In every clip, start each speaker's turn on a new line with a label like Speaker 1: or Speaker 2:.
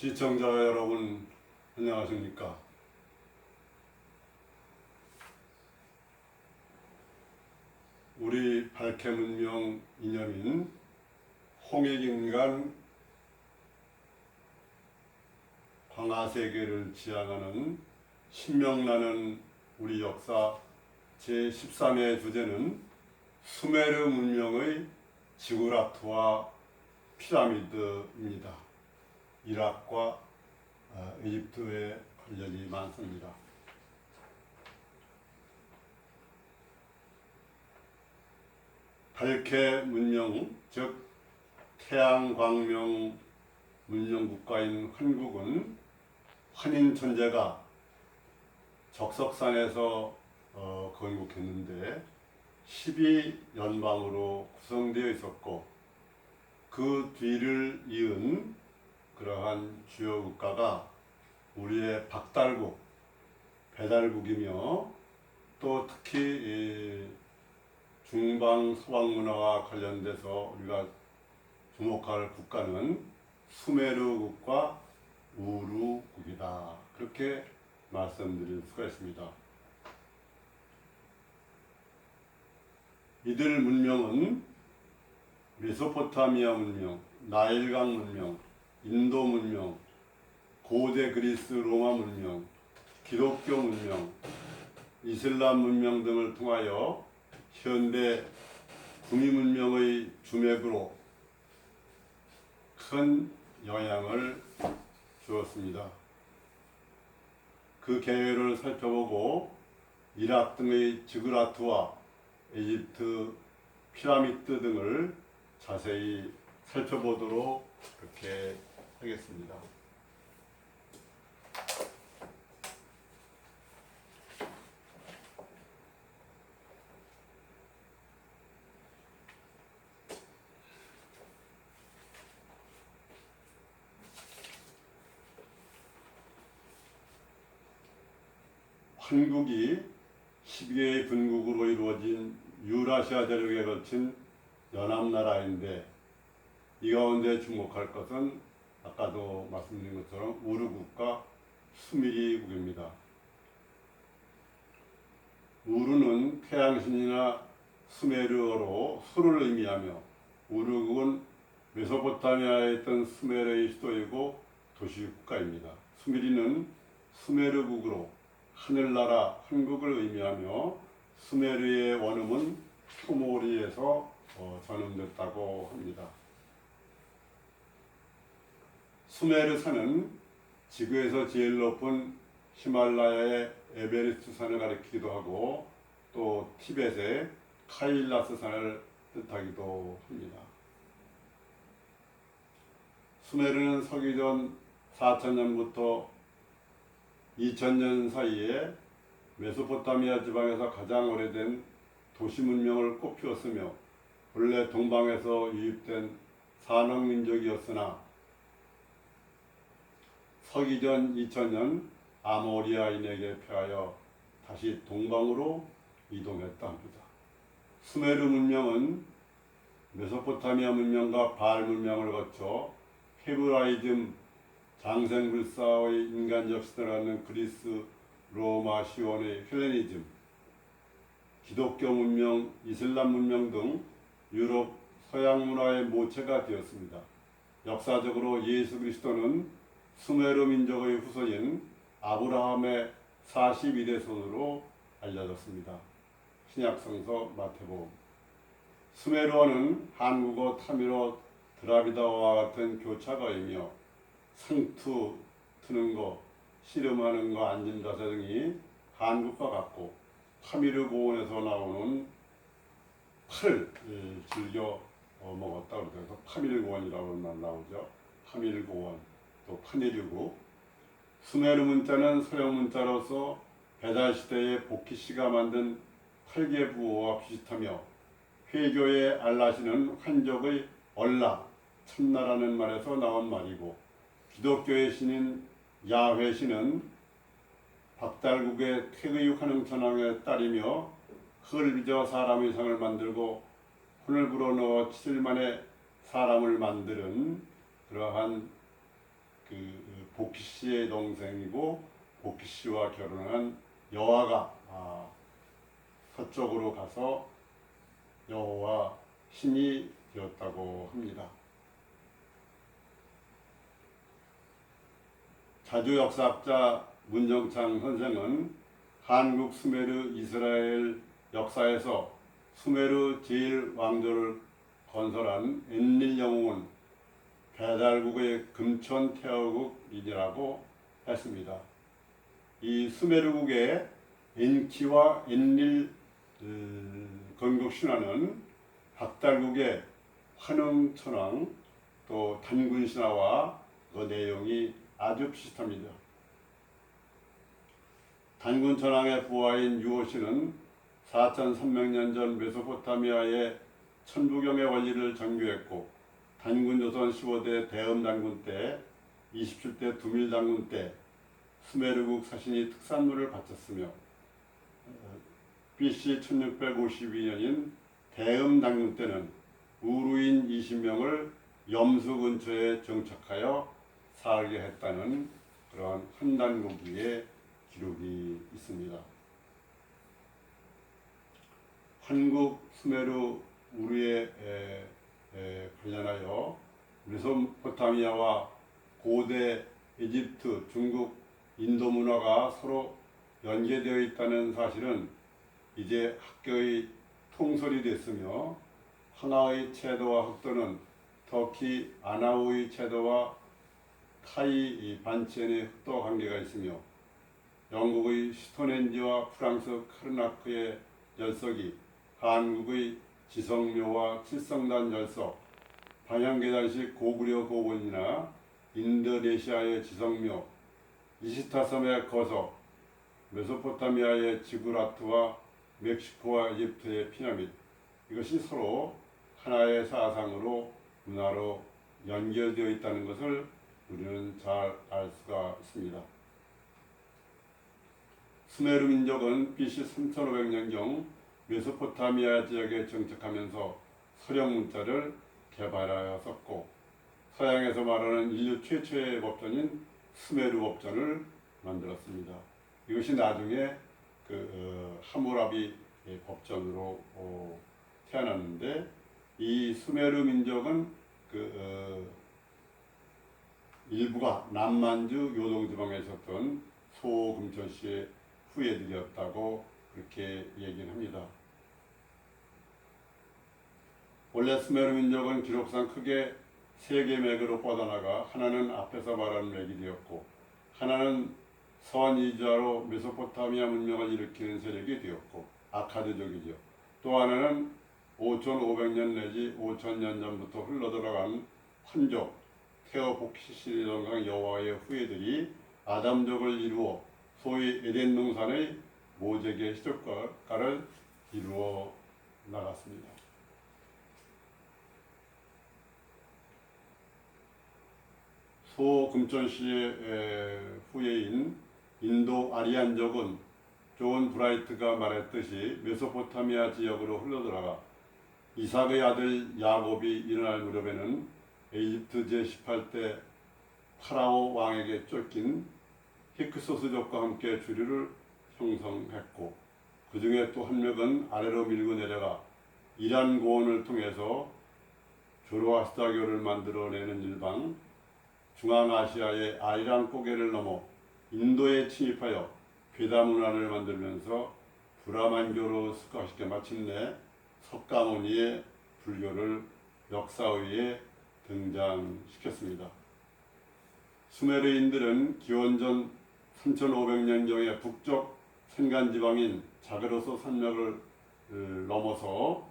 Speaker 1: 시청자 여러분 안녕하십니까? 우리 발해문명 이념인 홍익인간 방아세계를 지향하는 신명나는 우리 역사 제13회 주제는 수메르 문명의 지구라트와 피라미드입니다. 이락과 이집트의 관련이 많습니다. 발해 문명, 즉 태양광명 문명 국가인 한국은 한인 천재가 적석산에서 건국했는데 12연방으로 구성되어 있었고, 그 뒤를 이은 그러한 주요 국가가 우리의 박달국, 배달국이며, 또 특히 중방 서방 문화와 관련돼서 우리가 주목할 국가는 수메르국과 우루국이다, 그렇게 말씀드릴 수가 있습니다. 이들 문명은 메소포타미아 문명, 나일강 문명, 인도 문명, 고대 그리스 로마 문명, 기독교 문명, 이슬람 문명 등을 통하여 현대 구미 문명의 주맥으로 큰 영향을 주었습니다. 그 계열을 살펴보고 이락 등의 지그라트와 이집트 피라미드 등을 자세히 살펴보도록 그렇게 하겠습니다. 한국이 12개의 분국으로 이루어진 유라시아 대륙에 걸친 연합나라인데, 이 가운데 주목할 것은 아까도 말씀드린 것처럼 우르국과 수미리국입니다. 우르는 태양신이나 수메르어로 수를 의미하며, 우르국은 메소포타미아에 있던 수메르의 수도이고 도시국가입니다. 수미리는 수메르국으로 하늘나라 한국을 의미하며, 수메르의 원음은 소모리에서 전음됐다고 합니다. 수메르 산은 지구에서 제일 높은 히말라야의 에베레스트 산을 가리키기도 하고, 또 티벳의 카일라스 산을 뜻하기도 합니다. 수메르는 서기전 4000년부터 2000년 사이에 메소포타미아 지방에서 가장 오래된 도시 문명을 꼽히었으며, 원래 동방에서 유입된 산업민족이었으나 서기전 2000년 아모리아인에게 패하여 다시 동방으로 이동했다 합니다. 수메르 문명은 메소포타미아 문명과 바알 문명을 거쳐 헤브라이즘, 장생불사의 인간적 시대를 갖는 그리스, 로마, 시온의 헬레니즘, 기독교 문명, 이슬람 문명 등 유럽 서양 문화의 모체가 되었습니다. 역사적으로 예수 그리스도는 수메르 민족의 후손인 아브라함의 42대 손으로 알려졌습니다. 신약성서 마태복음. 수메르어는 한국어, 타밀어, 드라비다어와 같은 교차어이며, 상투, 트는 거, 씨름하는 거, 앉은 자세 등이 한국과 같고, 파미르 고원에서 나오는 팔을 즐겨 먹었다 그래서 파미르 고원이라고 나오죠. 파미르 고원, 또 파니르고. 수메르 문자는 서양 문자로서 배달 시대의 복희 씨가 만든 8개 부호와 비슷하며, 회교의 알라시는 환족의 얼라, 참나라는 말에서 나온 말이고, 기독교의 신인 야훼 신은 박달국의 태의 환웅천왕의 딸이며, 흙을 빚어 사람의 상을 만들고 혼을 불어넣어 7일 만에 사람을 만드는 그러한 그 복희 씨의 동생이고 복희 씨와 결혼한 여화가 서쪽으로 가서 여호와 신이 되었다고 합니다. 자주 역사학자 문정창 선생은 한국 수메르 이스라엘 역사에서 수메르 제1왕조를 건설한 엔릴 영웅은 배달국의 금천 태어국이라고 했습니다. 이 수메르국의 엔키와 엔릴 건국 신화는 박달국의 환웅천왕 또 단군 신화와 그 내용이 아주 비슷합니다. 단군 천왕의 부하인 유호신은 4300년 전 메소포타미아의 천부경의 원리를 정교했고 단군 조선 15대 대음 단군 때 27대 두밀 단군 때 수메르국 사신이 특산물을 바쳤으며 BC 1652년인 대음 단군 때는 우루인 20명을 염수 근처에 정착하여 살게 했다는 그러한 한단고기의 기록이 있습니다. 한국 수메르 우르에 관련하여 메소포타미아와 고대 이집트, 중국, 인도 문화가 서로 연계되어 있다는 사실은 이제 학교의 통설이 됐으며 하나의 채도와 흑도는 터키 아나우이 채도와 타이 반첸의 흑도 관계가 있으며 영국의 스톤헨지와 프랑스 카르나크의 열석이 한국의 지성묘와 칠성단 열석, 방향계단식 고구려 고원이나 인도네시아의 지성묘, 이시타섬의 거석, 메소포타미아의 지구라트와 멕시코와 이집트의 피라미드, 이것이 서로 하나의 사상으로 문화로 연결되어 있다는 것을 우리는 잘 알 수가 있습니다. 수메르 민족은 BC 3500년경 메소포타미아 지역에 정착하면서 서령 문자를 개발하여 썼고 서양에서 말하는 인류 최초의 법전인 수메르 법전을 만들었습니다. 이것이 나중에 하무라비 법전으로 태어났는데 이 수메르 민족은 일부가 남만주 요동지방에 있었던 소금천씨의 후예들이었다고 그렇게 얘기를 합니다. 원래 수메르 민족은 기록상 크게 세 개 맥으로 뻗어나가 하나는 앞에서 말한 맥이 되었고 하나는 서이주아로 메소포타미아 문명을 일으키는 세력이 되었고 아카드족이죠. 또 하나는 5500년 내지 5000년 전부터 흘러들어간 환족 테오복시시 정강 여호와의 후예들이 아담족을 이루어 소위 에덴 동산의 모색의 시작가를 이루어 나갔습니다. 소금천씨의 후예인 인도 아리안족은 존 브라이트가 말했듯이 메소포타미아 지역으로 흘러들어가 이삭의 아들 야곱이 일어날 무렵에는 이집트 제18대 파라오 왕에게 쫓긴 히크소스족과 함께 주류를 형성했고 그 중에 또 한 명은 아래로 밀고 내려가 이란 고원을 통해서 조로아스타교를 만들어내는 일방 중앙아시아의 아이란 고개를 넘어 인도에 침입하여 괴다 문화를 만들면서 브라만교로 습격시켜 마침내 석가모니의 불교를 역사위에 등장시켰습니다. 수메르인들은 기원전 3500년경에 북쪽 산간지방인 자그로스 산맥을 넘어서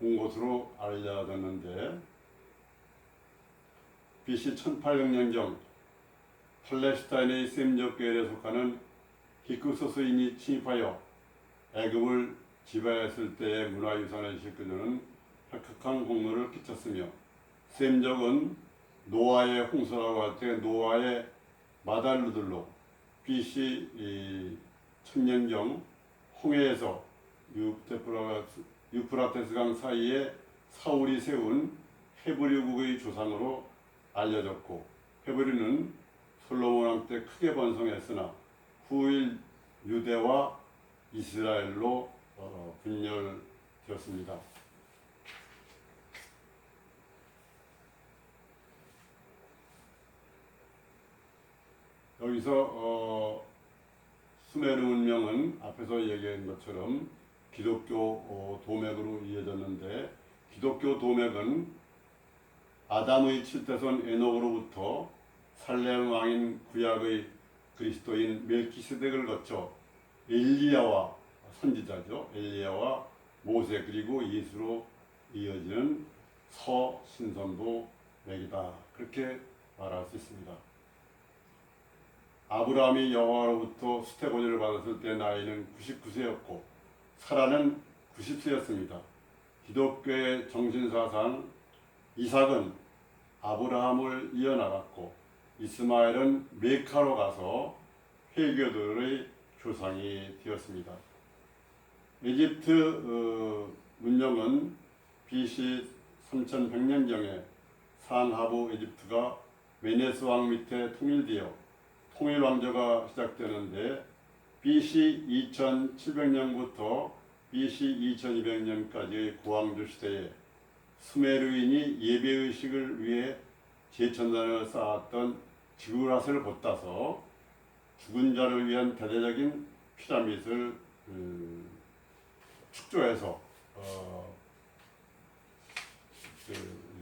Speaker 1: 온 것으로 알려졌는데 BC 1800년경 팔레스타인의 셈족교회에 속하는 히크소스인이 침입하여 애굽을 지배했을 때의 문화유산을 지키는 획획한 공로를 끼쳤으며 셈족은 노아의 홍수라고 할 때 노아의 마달루들로 BC 1000년경 홍해에서 유프라테스강 사이에 사울이 세운 헤브리국의 조상으로 알려졌고 헤브리는 솔로몬 왕 때 크게 번성했으나 후일 유대와 이스라엘로 분열되었습니다. 여기서 수메르 문명은 앞에서 얘기한 것처럼 기독교 도맥으로 이어졌는데, 기독교 도맥은 아담의 7대손 에녹으로부터 살렘 왕인 구약의 그리스도인 멜키세덱을 거쳐 엘리야와 선지자죠. 엘리야와 모세 그리고 예수로 이어지는 서신선도 맥이다. 그렇게 말할 수 있습니다. 아브라함이 여호와로부터 수태고지를 받았을 때 나이는 99세였고 사라는 90세였습니다. 기독교의 정신사상 이삭은 아브라함을 이어나갔고 이스마엘은 메카로 가서 회교들의 조상이 되었습니다. 에집트 문명은 BC 3100년경에 상하부 에집트가 메네스 왕 밑에 통일되어 통일 왕조가 시작되는데 BC 2700년부터 BC 2200년까지의 구왕조 시대에 수메르인이 예배의식을 위해 제천단을 쌓았던 지구랏을 곧따서 죽은 자를 위한 대대적인 피라밋을 축조해서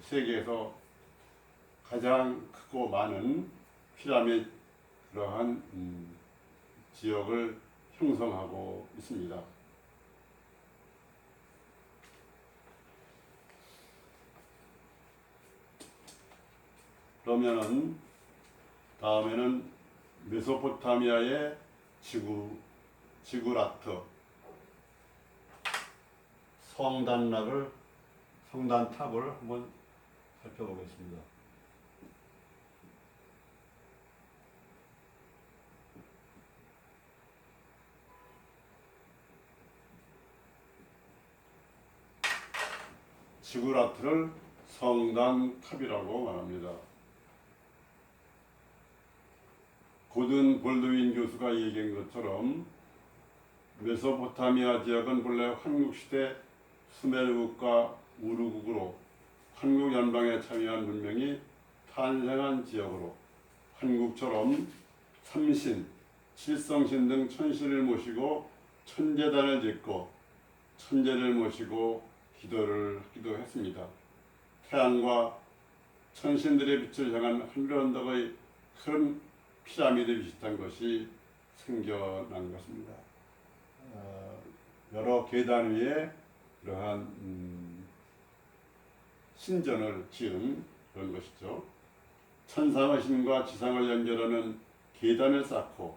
Speaker 1: 세계에서 가장 크고 많은 피라밋 그러한 지역을 형성하고 있습니다. 그러면은 다음에는 메소포타미아의 지구라트 성단탑을 한번 살펴보겠습니다. 지구라트를 성단탑이라고 말합니다. 고든 볼드윈 교수가 얘기한 것처럼 메소포타미아 지역은 본래 환국시대 수메르국과 우르국으로 한국연방에 참여한 문명이 탄생한 지역으로 한국처럼 삼신, 칠성신 등 천신을 모시고 천제단을 짓고 천제를 모시고 기도를 하기도 했습니다. 태양과 천신들의 빛을 향한 하늘 언덕의 큰 피라미드 비슷한 것이 생겨난 것입니다. 여러 계단 위에 그러한 신전을 지은 그런 것이죠. 천상의 신과 지상을 연결하는 계단을 쌓고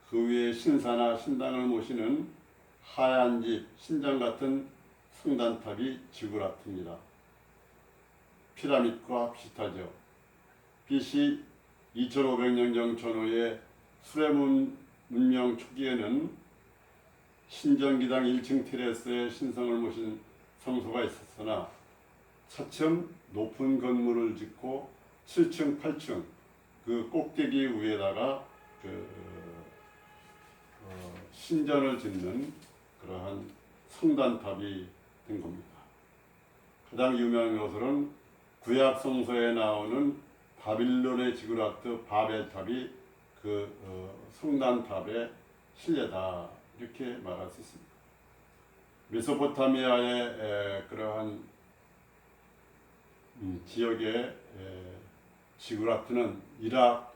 Speaker 1: 그 위에 신사나 신당을 모시는 하얀 집, 신장 같은 성단탑이 지구라트입니다. 피라밋과 비슷하죠. BC 2500년경 전후의 수레문 문명 초기에는 신전기당 1층 테레스에 신성을 모신 성소가 있었으나 차츰 높은 건물을 짓고 7층, 8층 그 꼭대기 위에다가 신전을 짓는 그러한 성단탑이 된 겁니다. 가장 유명한 것으로는 구약 성서에 나오는 바빌론의 지구라트 바벨탑이 성단탑의 실내다 이렇게 말할 수 있습니다. 메소포타미아의 그러한 지역의 지구라트는 이락,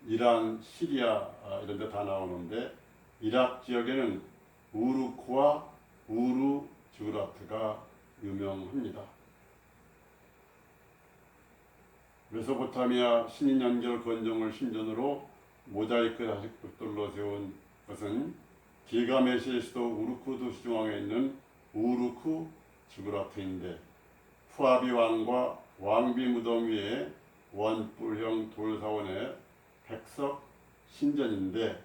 Speaker 1: 이란, 시리아 이런 데 다 나오는데 이락 지역에는 우르크와 우루 지구라트가 유명합니다. 메소포타미아 신인 연결 건정을 신전으로 모자이크 자식들로 세운 것은 길가메시의 수도 우르크 도시 중앙에 있는 우르크 지구라트인데 푸아비 왕과 왕비 무덤 위에 원뿔형 돌사원의 백석 신전인데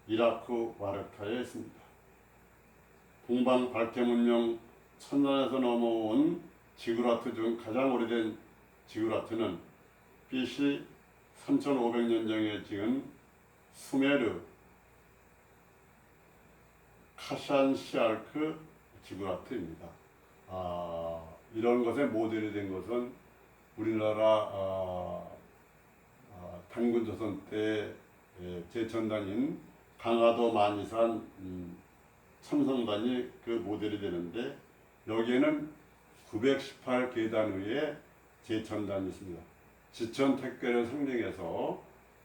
Speaker 1: 이라크 와르타에 있습니다. 동방 발해 문명 천년에서 넘어온 지구라트 중 가장 오래된 지구라트는 BC 3500년 전에 지은 수메르 카샨시알크 지구라트입니다. 이런 것에 모델이 된 것은 우리나라 단군조선 때 제천단인 강화도 만이산 첨성단이 그 모델이 되는데, 여기에는 918계단 위에 제천단이 있습니다. 지천 택배를 상징해서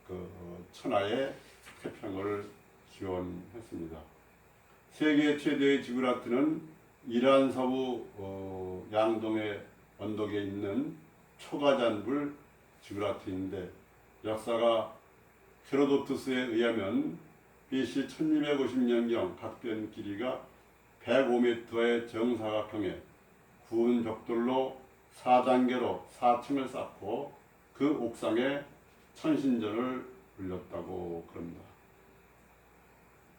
Speaker 1: 그 천하의 태평을 기원했습니다. 세계 최대의 지구라트는 이란 서부 양동의 언덕에 있는 초가잔불 지구라트인데, 역사가 헤로도투스에 의하면 BC 1250년경 각변 길이가 105m의 정사각형에 구운 벽돌로 4단계로 4층을 쌓고 그 옥상에 천신전을 올렸다고 그럽니다.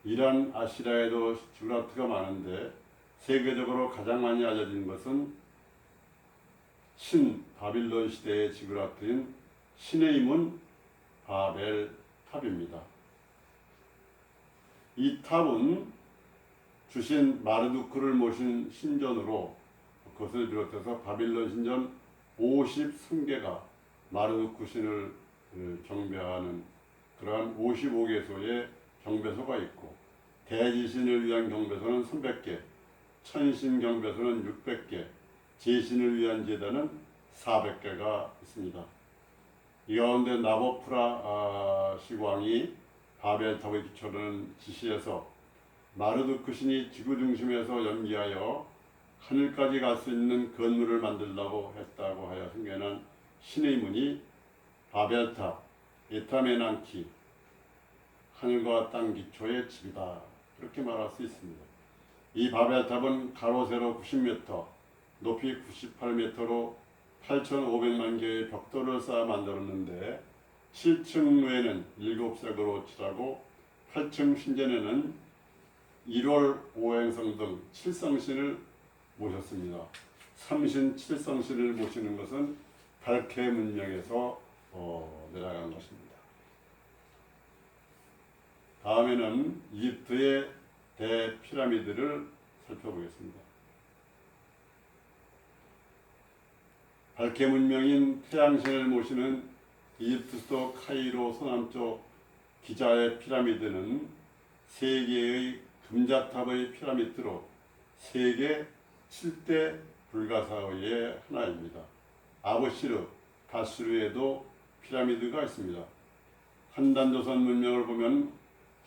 Speaker 1: 이란 아시라에도 지구라트가 많은데 세계적으로 가장 많이 알려진 것은 신 바빌론 시대의 지구라트인 신의 문 바벨 탑입니다. 이 탑은 주신 마르두크를 모신 신전으로, 그것을 비롯해서 바빌론 신전 53개가 마르두크 신을 경배하는 그러한 55개소의 경배소가 있고, 대지신을 위한 경배소는 300개, 천신 경배소는 600개, 제신을 위한 제단은 400개가 있습니다. 이 가운데 나보프라 시왕이 바벨탑의 기초를 지시해서 마르두크 신이 지구 중심에서 연기하여 하늘까지 갈 수 있는 건물을 만들라고 했다고 하여 생겨난 신의 문이 바벨탑, 에타메난키, 하늘과 땅 기초의 집이다, 그렇게 말할 수 있습니다. 이 바벨탑은 가로 세로 90m, 높이 98m로 8,500만 개의 벽돌을 쌓아 만들었는데, 7층 외에는 7색으로 칠하고 8층 신전에는 1월 5행성 등 7성신을 모셨습니다. 3신 7성신을 모시는 것은 발케 문명에서 내려간 것입니다. 다음에는 이집트의 대피라미드를 살펴보겠습니다. 발케 문명인 태양신을 모시는 이집트 수도 카이로 서남쪽 기자의 피라미드는 세 개의 금자탑의 피라미드로 세계 7대 불가사의의 하나입니다. 아부시르, 가스루에도 피라미드가 있습니다. 한단조선 문명을 보면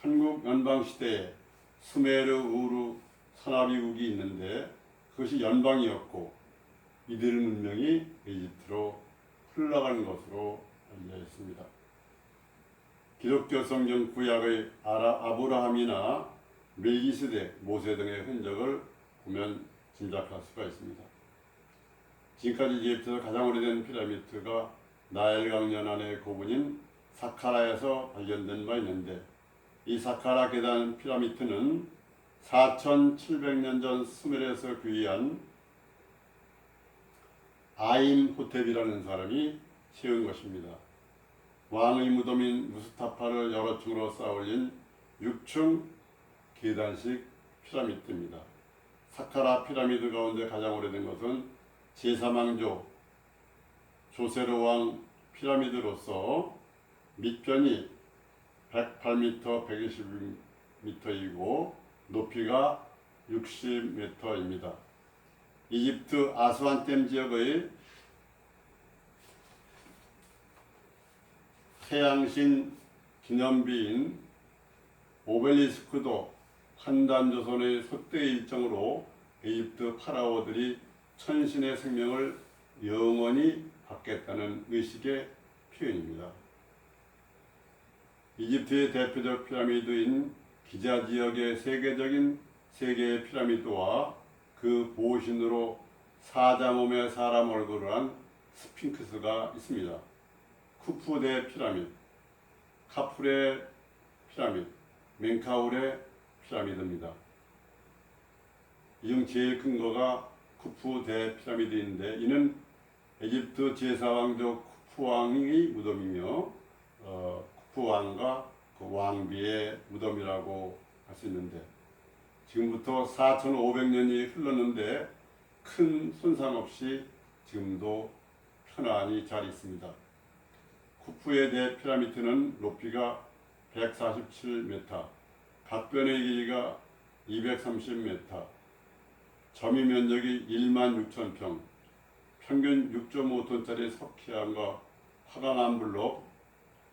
Speaker 1: 한국 연방시대에 수메르, 우루, 사나비국이 있는데 그것이 연방이었고 이들 문명이 이집트로 흘러간 것으로 알려져 있습니다. 기독교 성경 구약의 아브라함이나 멜기세덱, 모세 등의 흔적을 보면 짐작할 수가 있습니다. 지금까지 이집트에서 가장 오래된 피라미드가 나일강 연안의 고분인 사카라에서 발견된 바 있는데, 이 사카라 계단 피라미드는 4700년 전 수메르에서 귀의한 아임호텝이라는 사람이 세운 것입니다. 왕의 무덤인 무스타파를 여러 층으로 쌓아올린 6층 계단식 피라미드입니다. 사카라 피라미드 가운데 가장 오래된 것은 제3왕조 조세르 왕 피라미드로서 밑변이 108m, 120m이고 높이가 60m입니다. 이집트 아스완댐 지역의 태양신 기념비인 오벨리스크도 한단조선의 소대 일정으로 이집트 파라오들이 천신의 생명을 영원히 받겠다는 의식의 표현입니다. 이집트의 대표적 피라미드인 기자 지역의 세계적인 세 개의 피라미드와 그 보신으로 사자 몸의 사람 얼굴을 한 스핑크스가 있습니다. 쿠푸대 피라미드, 카프레 피라미드, 멘카울의 피라미드입니다. 이 중 제일 큰 거가 쿠푸대 피라미드인데, 이는 에집트 제4왕조 쿠푸왕의 무덤이며 쿠프 왕과 그 왕비의 무덤이라고 할 수 있는데, 지금부터 4,500년이 흘렀는데 큰 손상 없이 지금도 편안히 잘 있습니다. 쿠프의 대피라미드는 높이가 147m, 갓변의 길이가 230m, 점유 면적이 16,000평, 평균 6.5톤짜리 석회암과 화강암 블록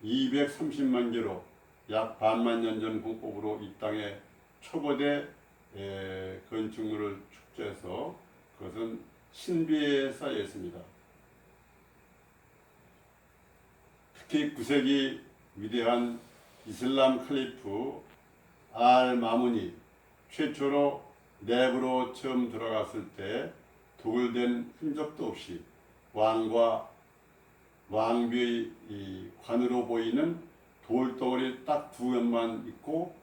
Speaker 1: 230만 개로 약 반만 년 전 공법으로 이 땅에 초거대 건축물을 축제해서 그것은 신비에 쌓여 있습니다. 특히 9세기 위대한 이슬람 칼리프 알-마문이 최초로 내부로 처음 들어갔을 때 도굴된 흔적도 없이 왕과 왕비의 이 관으로 보이는 돌덩어리 딱 두 면만 있고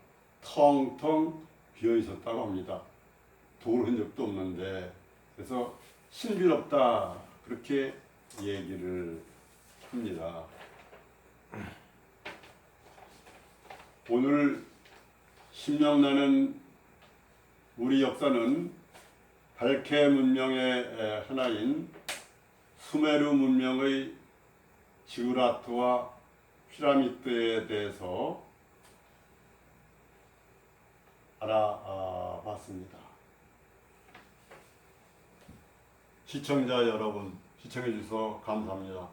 Speaker 1: 텅텅 비어 있었다고 합니다. 도굴 흔적도 없는데, 그래서 신비롭다 그렇게 얘기를 합니다. 오늘 신명나는 우리 역사는 발케 문명의 하나인 수메르 문명의 지구라트와 피라미드에 대해서 알아봤습니다. 시청자 여러분, 시청해 주셔서 감사합니다.